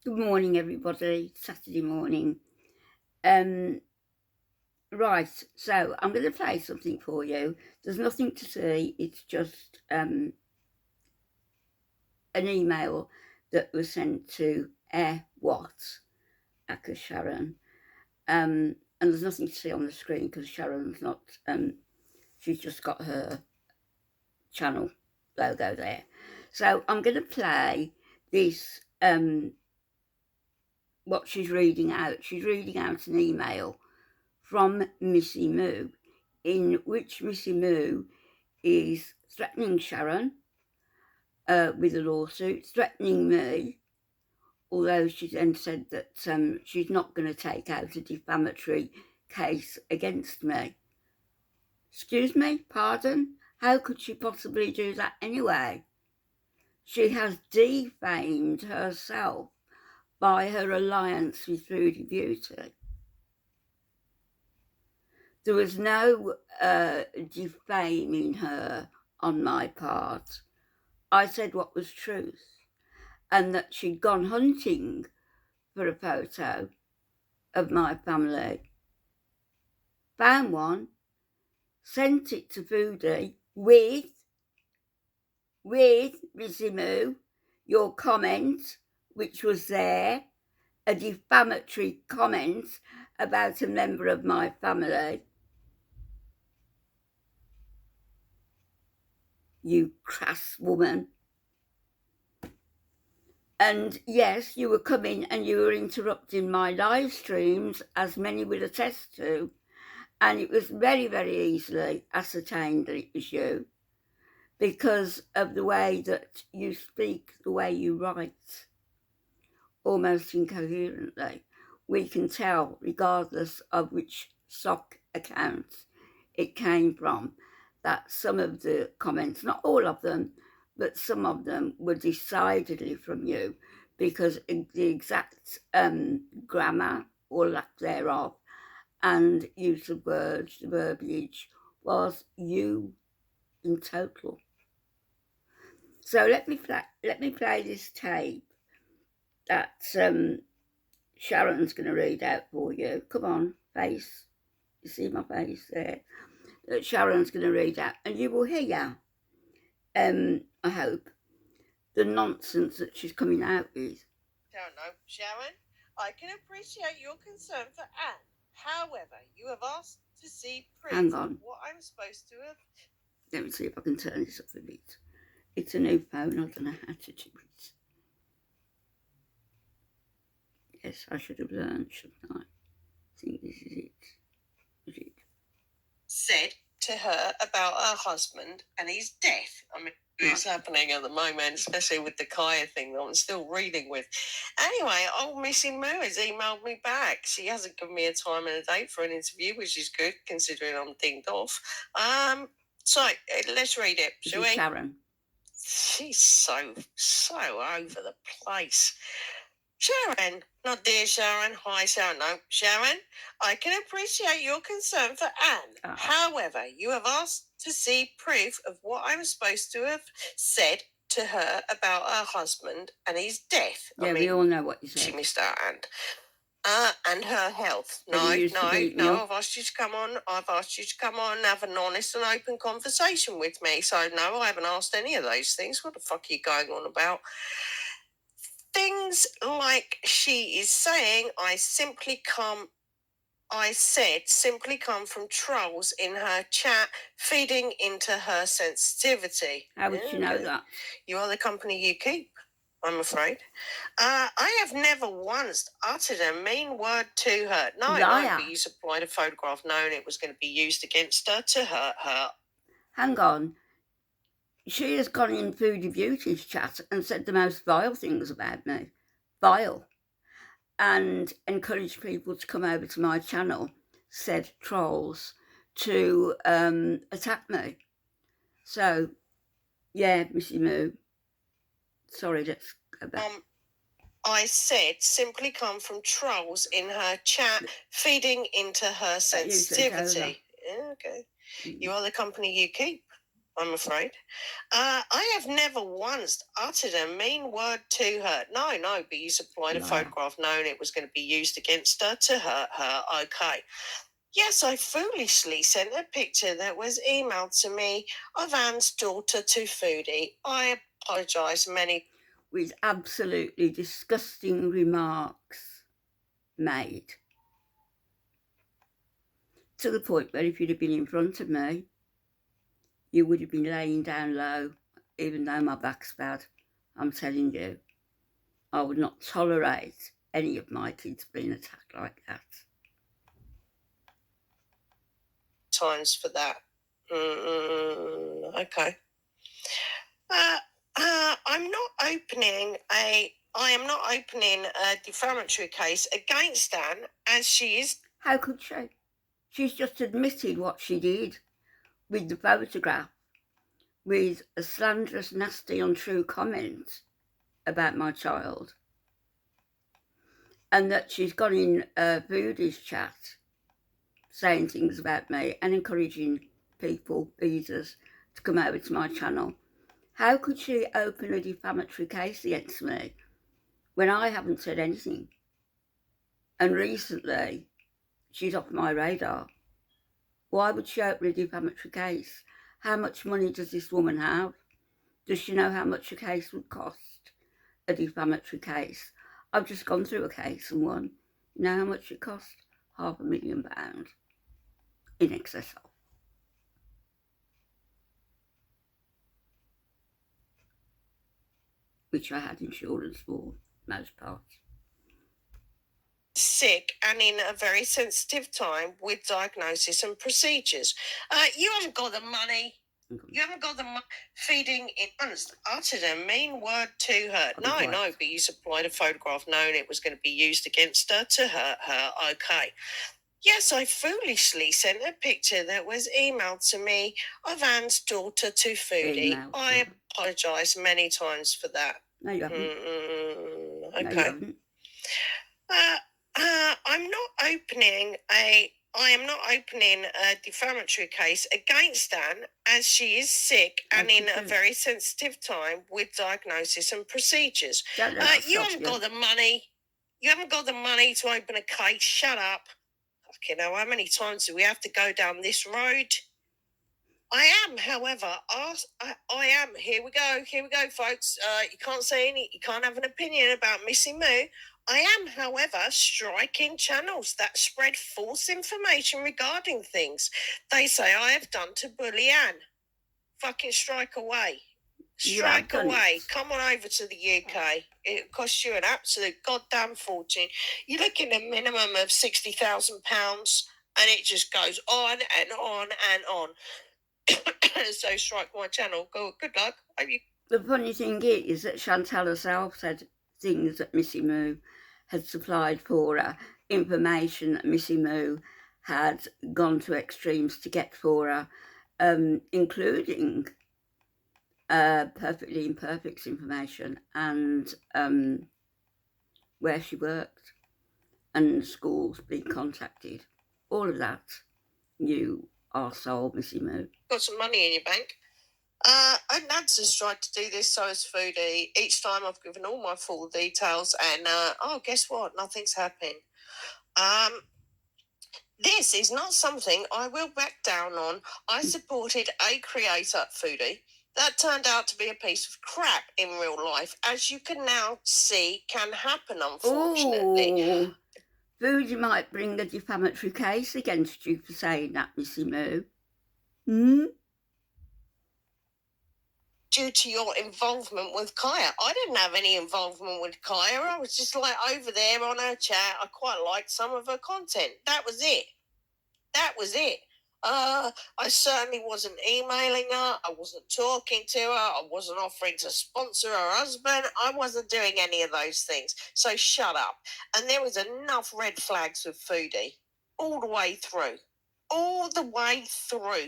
Good morning, everybody. Saturday morning. Right, so I'm going to play something for you. There's nothing to see. It's just an email that was sent to Aka Sharon. And there's nothing to see on the screen because Sharon's not, she's just got her channel logo there. So I'm going to play this, what she's reading out. She's reading out an email from Missy Moo, in which Missy Moo is threatening Sharon with a lawsuit, threatening me, although she then said that she's not going to take out a defamatory case against me. Excuse me, pardon? How could she possibly do that anyway? She has defamed herself by her alliance with Foodie Beauty. There was no defaming her on my part. I said what was truth, and that she'd gone hunting for a photo of my family, found one, sent it to Foodie with Missy Moo, your comment, which was there, a defamatory comment about a member of my family. You crass woman. And yes, you were coming and you were interrupting my live streams, as many will attest to, and it was very, very easily ascertained that it was you because of the way that you speak, the way you write, almost incoherently. We can tell, regardless of which sock account it came from, that some of the comments, not all of them, but some of them were decidedly from you, because the exact grammar or lack thereof and use of words, the verbiage, was you in total. So let me play this tape that Sharon's going to read out for you. Come on, face. You see my face there? That Sharon's going to read out, and you will hear, I hope, the nonsense that she's coming out with. Don't know, Sharon. I can appreciate your concern for Anne. However, you have asked to see proof of what I'm supposed to have. Let me see if I can turn this up a bit. It's a new phone. I don't know how to do it. Yes, I should have learned, shouldn't I? I think this is it. Is it? Said to her about her husband and his death. I mean, it's happening at the moment, especially with the Kaya thing that I'm still reading with. Anyway, old Missy Moo has emailed me back. She hasn't given me a time and a date for an interview, which is good considering I'm dinged off. So let's read it, shall we? Sharon. She's so over the place. Sharon, not dear Sharon. Hi, Sharon. No, Sharon, I can appreciate your concern for Anne. However, you have asked to see proof of what I'm supposed to have said to her about her husband and his death. Yeah, we all know what you said. She missed out and her health. No, I've asked you to come on. I've asked you to come on and have an honest and open conversation with me. So, no, I haven't asked any of those things. What the fuck are you going on about? Things like she is saying, I said simply come from trolls in her chat, feeding into her sensitivity. How would you know that? You are the company you keep, I'm afraid. I have never once uttered a mean word to her. No, but you supplied a photograph knowing it was going to be used against her to hurt her. Hang on. She has gone in Foodie Beauty's chat and said the most vile things about me. Vile. And encouraged people to come over to my channel, said trolls, to attack me. So, yeah, Missy Moo. Sorry, let's go back. I said simply come from trolls in her chat, feeding into her sensitivity. Yeah, okay. You are the company you keep, I'm afraid. I have never once uttered a mean word to her. No, but you supplied a photograph knowing it was going to be used against her to hurt her. Okay. Yes, I foolishly sent a picture that was emailed to me of Anne's daughter to Foodie. I apologise many. With absolutely disgusting remarks made. To the point where if you'd have been in front of me, you would have been laying down low, even though my back's bad. I'm telling you, I would not tolerate any of my kids being attacked like that. Times for that. Okay. I am not opening a defamatory case against Anne, as she is. How could she? She's just admitted what she did with the photograph, with a slanderous, nasty, untrue comment about my child, and that she's gone in Foodie's chat saying things about me and encouraging people, users, to come over to my channel. How could she open a defamatory case against me when I haven't said anything? And recently, she's off my radar. Why would she open a defamatory case? How much money does this woman have? Does she know how much a case would cost? A defamatory case. I've just gone through a case and won. You know how much it cost? £500,000. In excess of. Which I had insurance for, most parts. Sick and in a very sensitive time with diagnosis and procedures. You haven't got the money. You haven't got the feeding in. Uttered a mean word to her. No, but you supplied a photograph knowing it was going to be used against her to hurt her. Okay. Yes, I foolishly sent a picture that was emailed to me of Anne's daughter to Foodie. I apologise many times for that. No, you haven't. Okay. No, you haven't. I am not opening a defamatory case against Anne, as she is sick and in a very sensitive time with diagnosis and procedures. You haven't got the money. You haven't got the money to open a case. Shut up. Fucking hell, how many times do we have to go down this road? I am, however, here we go, folks. You can't have an opinion about Missy Moo. I am, however, striking channels that spread false information regarding things they say I have done to bully Anne. Fucking strike away. Strike away. Come on over to the UK. It costs you an absolute goddamn fortune. You're looking at a minimum of £60,000, and it just goes on and on and on. So strike my channel. Good luck. The funny thing is that Chantal herself said things that Missy Moo had supplied for her, information that Missy Moo had gone to extremes to get for her, including perfectly imperfect information and where she worked and schools being contacted. All of that, you arsehole, Missy Moo. Got some money in your bank. And Nancy's tried to do this, so has Foodie. Each time I've given all my full details, and guess what? Nothing's happened. This is not something I will back down on. I supported a creator, Foodie, that turned out to be a piece of crap in real life, as you can now see can happen, unfortunately. Ooh. Foodie might bring a defamatory case against you for saying that, Missy Moo. Due to your involvement with Kaya. I didn't have any involvement with Kaya. I was just like over there on her chat. I quite liked some of her content. That was it. I certainly wasn't emailing her. I wasn't talking to her. I wasn't offering to sponsor her husband. I wasn't doing any of those things. So shut up. And there was enough red flags with Foodie all the way through.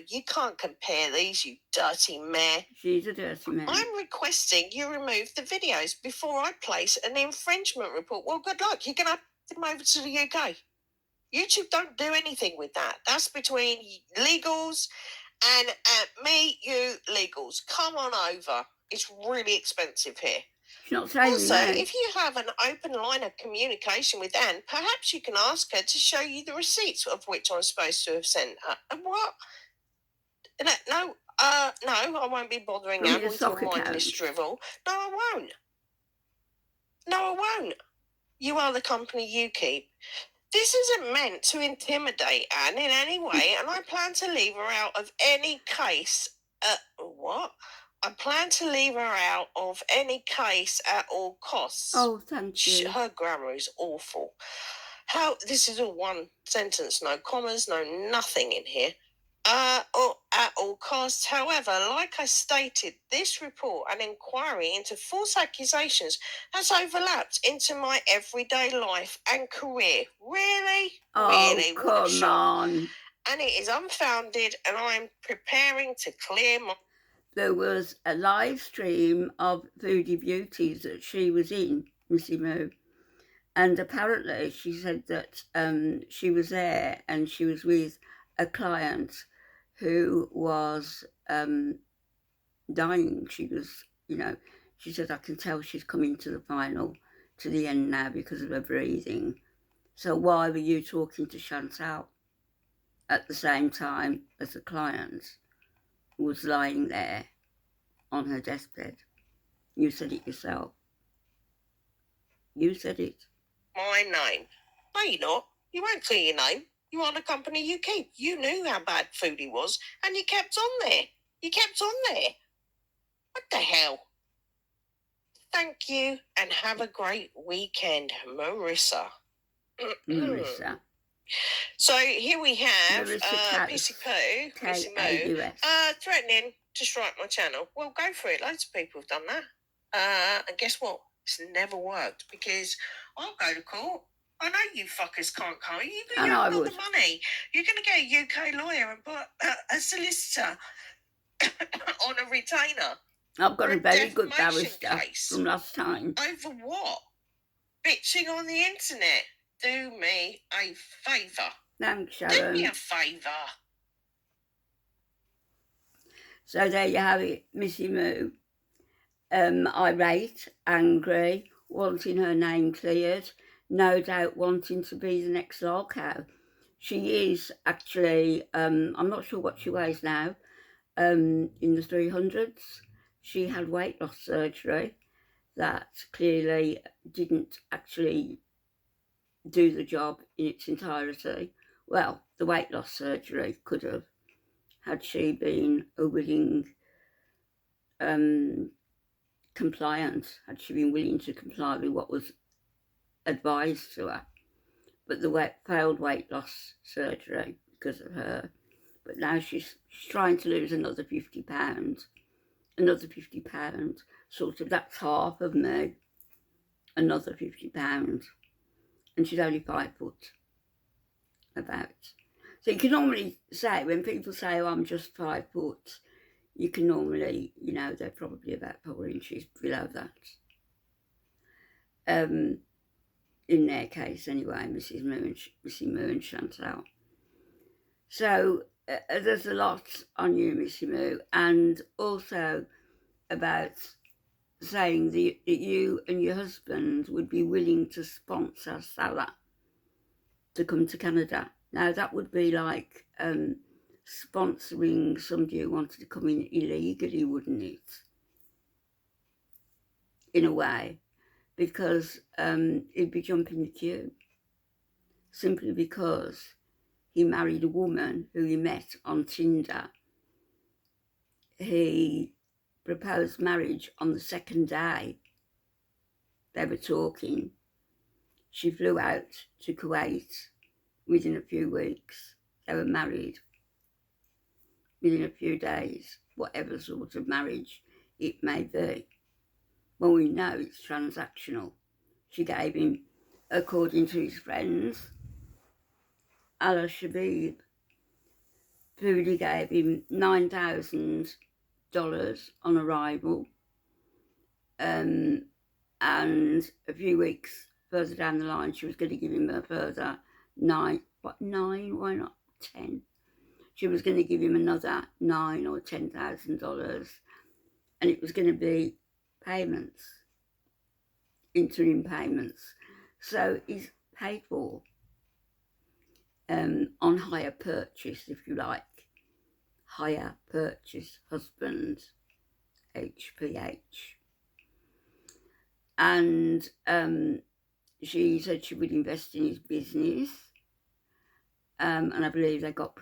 You can't compare these, you dirty mare. She's a dirty mare. I'm requesting you remove the videos before I place an infringement report. Well, good luck. You're going to have to come over to the UK. YouTube don't do anything with that. That's between legals And me, you, legals, come on over. It's really expensive here. She's not saying Also, no. if you have an open line of communication with Anne, perhaps you can ask her to show you the receipts of which I'm supposed to have sent her. And what? No, I won't be bothering From Anne your with your soccer mindless account. drivel. No, I won't. No, I won't. You are the company you keep. This isn't meant to intimidate Anne in any way, and I plan to leave her out of any case. What? I plan to leave her out of any case at all costs. Oh, thank you. Her grammar is awful. This is all one sentence, no commas, no nothing in here. Or at all costs. However, like I stated, this report and inquiry into false accusations has overlapped into my everyday life and career. Really? Oh, Really? What a come shock. on. And it is unfounded, and I'm preparing to clear my... There was a live stream of Foodie Beauties that she was in, Missy Moo. And apparently she said that she was there and she was with a client who was dying. She was, she said, I can tell she's coming to the end now because of her breathing. So why were you talking to Chantal at the same time as the client was lying there on her deathbed? You said it yourself. You said it. My name. No, you're not. You won't clear your name. You are the company you keep. You knew how bad Foodie was, and you kept on there. You kept on there. What the hell? Thank you, and have a great weekend, Marissa. Marissa. So here we have Marissa Pissy Poo, Missy Moo, K-A-U-S. threatening to strike my channel. Well, go for it. Loads of people have done that. And guess what? It's never worked because I'll go to court. I know you fuckers can't come. You haven't got the money. You're going to get a UK lawyer and put a solicitor on a retainer. I've got a very good barrister from last time. Over what? Bitching on the internet. Do me a favour. Thanks, Sharon. Do me a favour. So there you have it, Missy Moo. Irate, angry, wanting her name cleared, no doubt wanting to be the next lol cow. She is actually, I'm not sure what she weighs now, in the 300s. She had weight loss surgery that clearly didn't actually do the job in its entirety. Well, the weight loss surgery could have, had she been a willing compliant, had she been willing to comply with what was advised to her. But the failed weight loss surgery because of her. But now she's trying to lose another 50 pounds. Another 50 pounds. Sort of, that's half of me. Another 50 pounds. And she's only 5 foot. About. So you can normally say, when people say, oh, I'm just 5 foot, you can normally, they're probably about 4 inches below that. In their case anyway, Missy Moo and Chantal. So there's a lot on you, Missy Moo, and also about saying that you and your husband would be willing to sponsor Salah to come to Canada. Now that would be like sponsoring somebody who wanted to come in illegally, wouldn't it? In a way, because he'd be jumping the queue simply because he married a woman who he met on Tinder. He proposed marriage on the second day they were talking. She flew out to Kuwait within a few weeks. They were married within a few days, whatever sort of marriage it may be. Well, we know it's transactional. She gave him, according to his friends, Al Shabib, Foodie gave him $9,000 on arrival, and a few weeks further down the line she was going to give him a further 9, why not 10? she was going to give him another $9,000 or $10,000, and it was going to be payments, interim payments. So he's paid for on hire purchase, if you like. Hire purchase, husband, HPH. And she said she would invest in his business. And I believe they got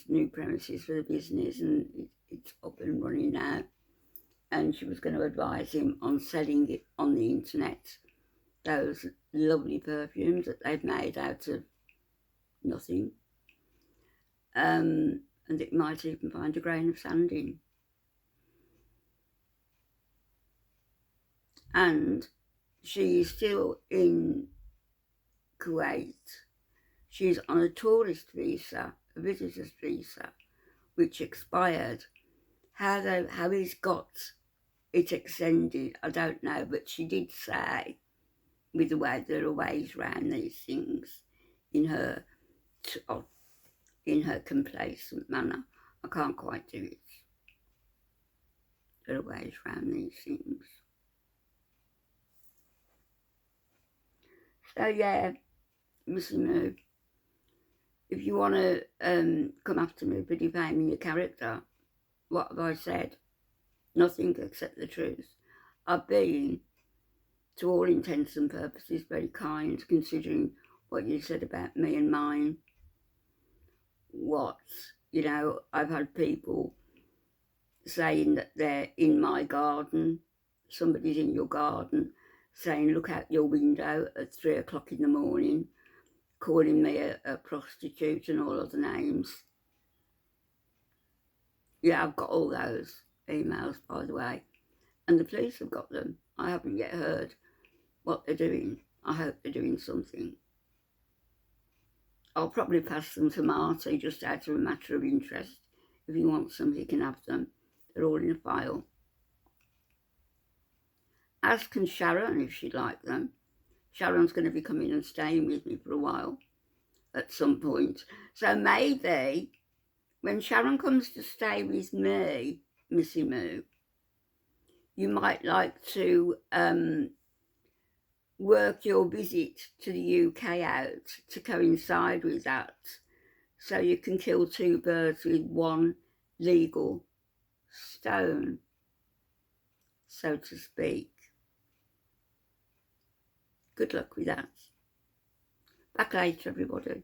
new premises for the business, and it's up and running now. And she was going to advise him on selling it on the internet, those lovely perfumes that they've made out of nothing. And it might even find a grain of sand in. And she is still in Kuwait. She's on a tourist visa, a visitor's visa, which expired. How he's got it extended, I don't know, but she did say, with the way there are ways around these things, in her complacent manner, I can't quite do it. There are ways around these things. So yeah, Missy Moo, if you want to come after me for defaming your character, what have I said? Nothing except the truth. I've been, to all intents and purposes, very kind, considering what you said about me and mine. I've had people saying that they're in my garden, somebody's in your garden, saying look out your window at 3 o'clock in the morning, calling me a prostitute and all other names. Yeah, I've got all those emails, by the way, and the police have got them. I haven't yet heard what they're doing. I hope they're doing something. I'll probably pass them to Marty just out of a matter of interest. If he wants them, he can have them. They're all in a file. As can Sharon if she'd like them. Sharon's going to be coming and staying with me for a while at some point. So maybe when Sharon comes to stay with me, Missy Moo, you might like to work your visit to the UK out to coincide with that, so you can kill two birds with one legal stone, so to speak. Good luck with that. Back later, everybody.